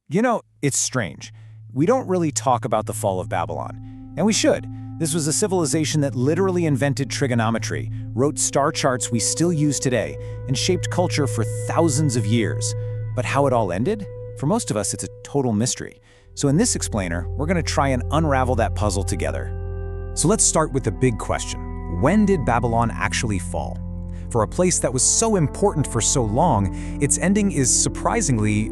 It's strange. We don't really talk about the fall of Babylon, and we should. This was a civilization that literally invented trigonometry, wrote star charts we still use today, and shaped culture for thousands of years. But how it all ended? For most of us, it's a total mystery. So in this explainer, we're going to try and unravel that puzzle together. So let's start with the big question. When did Babylon actually fall? For a place that was so important for so long, its ending is surprisingly,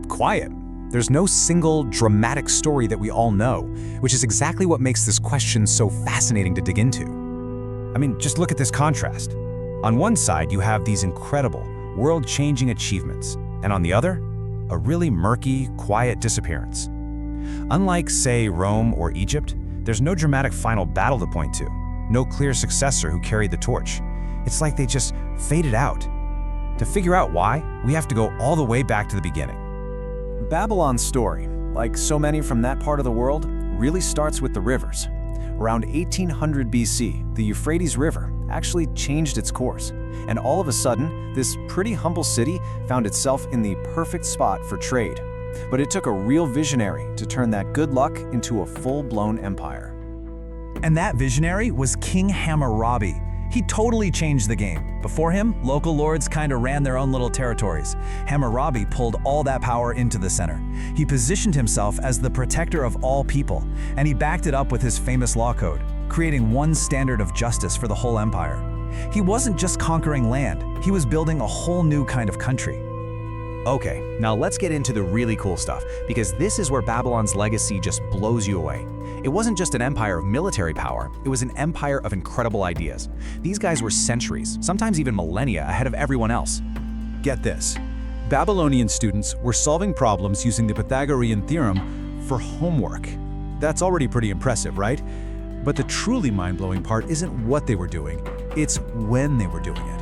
quiet. There's no single dramatic story that we all know, which is exactly what makes this question so fascinating to dig into. Just look at this contrast. On one side, you have these incredible, world-changing achievements, and on the other, a really murky, quiet disappearance. Unlike, say, Rome or Egypt, there's no dramatic final battle to point to, no clear successor who carried the torch. It's like they just faded out. To figure out why, we have to go all the way back to the beginning. Babylon's story, like so many from that part of the world, really starts with the rivers. Around 1800 BC, the Euphrates River actually changed its course, and all of a sudden, this pretty humble city found itself in the perfect spot for trade. But it took a real visionary to turn that good luck into a full-blown empire. And that visionary was King Hammurabi. He totally changed the game. Before him, local lords kind of ran their own little territories. Hammurabi pulled all that power into the center. He positioned himself as the protector of all people, and he backed it up with his famous law code, creating one standard of justice for the whole empire. He wasn't just conquering land, he was building a whole new kind of country. Okay, now let's get into the really cool stuff, because this is where Babylon's legacy just blows you away. It wasn't just an empire of military power, it was an empire of incredible ideas. These guys were centuries, sometimes even millennia, ahead of everyone else. Get this. Babylonian students were solving problems using the Pythagorean theorem for homework. That's already pretty impressive, right? But the truly mind-blowing part isn't what they were doing, it's when they were doing it.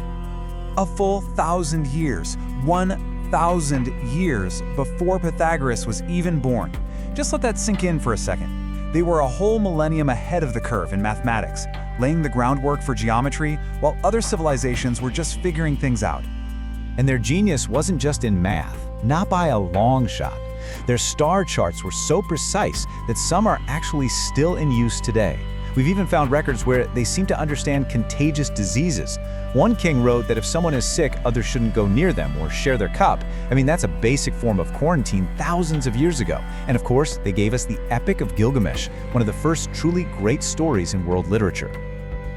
A full 1,000 years, 1,000 years before Pythagoras was even born. Just let that sink in for a second. They were a whole millennium ahead of the curve in mathematics, laying the groundwork for geometry, while other civilizations were just figuring things out. And their genius wasn't just in math, not by a long shot. Their star charts were so precise that some are actually still in use today. We've even found records where they seem to understand contagious diseases. One king wrote that if someone is sick, others shouldn't go near them or share their cup. That's a basic form of quarantine thousands of years ago. And of course, they gave us the Epic of Gilgamesh, one of the first truly great stories in world literature.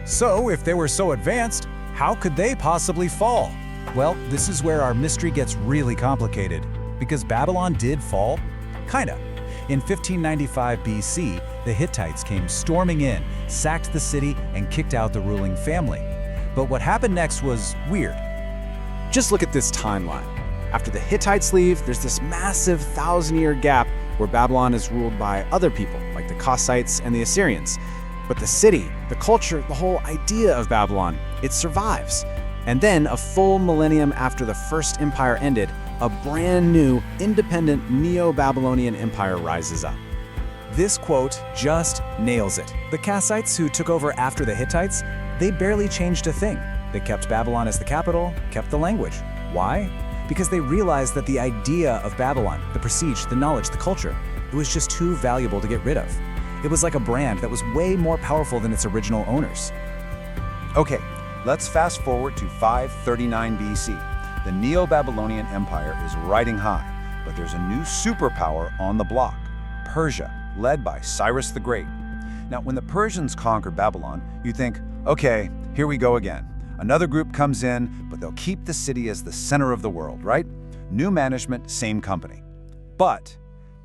So, if they were so advanced, how could they possibly fall? Well, this is where our mystery gets really complicated. Because Babylon did fall? Kinda. In 1595 BC, the Hittites came storming in, sacked the city, and kicked out the ruling family. But what happened next was weird. Just look at this timeline. After the Hittites leave, there's this massive 1,000-year gap where Babylon is ruled by other people, like the Kassites and the Assyrians. But the city, the culture, the whole idea of Babylon, it survives. And then, a full millennium after the first empire ended, a brand new, independent Neo-Babylonian empire rises up. This quote just nails it. The Kassites, who took over after the Hittites, they barely changed a thing. They kept Babylon as the capital, kept the language. Why? Because they realized that the idea of Babylon, the prestige, the knowledge, the culture, it was just too valuable to get rid of. It was like a brand that was way more powerful than its original owners. Okay, let's fast forward to 539 BC. The Neo-Babylonian Empire is riding high, but there's a new superpower on the block, Persia, led by Cyrus the Great. Now, when the Persians conquer Babylon, you think, okay, here we go again. Another group comes in, but they'll keep the city as the center of the world, right? New management, same company. But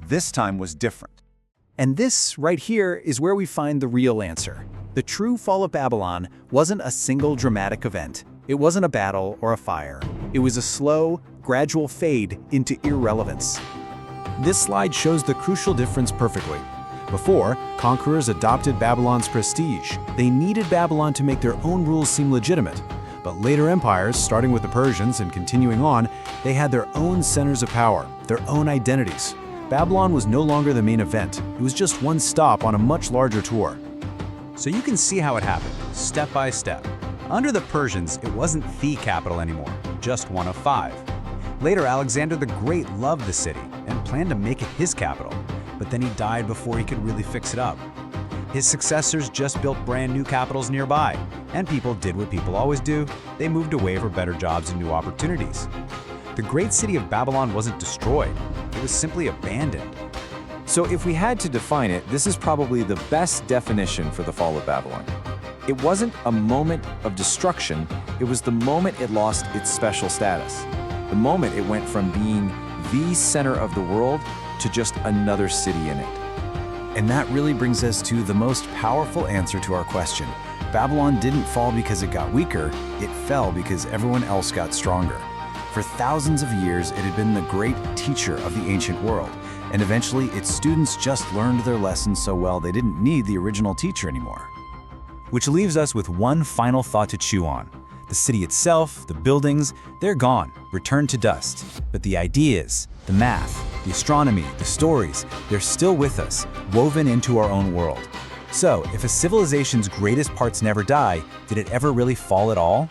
this time was different. And this right here is where we find the real answer. The true fall of Babylon wasn't a single dramatic event. It wasn't a battle or a fire. It was a slow, gradual fade into irrelevance. This slide shows the crucial difference perfectly. Before, conquerors adopted Babylon's prestige. They needed Babylon to make their own rules seem legitimate. But later empires, starting with the Persians and continuing on, they had their own centers of power, their own identities. Babylon was no longer the main event. It was just one stop on a much larger tour. So you can see how it happened, step by step. Under the Persians, it wasn't the capital anymore, just one of 5. Later, Alexander the Great loved the city and planned to make it his capital, but then he died before he could really fix it up. His successors just built brand new capitals nearby, and people did what people always do. They moved away for better jobs and new opportunities. The great city of Babylon wasn't destroyed, it was simply abandoned. So if we had to define it, this is probably the best definition for the fall of Babylon. It wasn't a moment of destruction, it was the moment it lost its special status. The moment it went from being the center of the world to just another city in it. And that really brings us to the most powerful answer to our question. Babylon didn't fall because it got weaker, it fell because everyone else got stronger. For thousands of years, it had been the great teacher of the ancient world, and eventually its students just learned their lessons so well they didn't need the original teacher anymore. Which leaves us with one final thought to chew on. The city itself, the buildings, they're gone, returned to dust. But the ideas, the math, the astronomy, the stories, they're still with us, woven into our own world. So, if a civilization's greatest parts never die, did it ever really fall at all?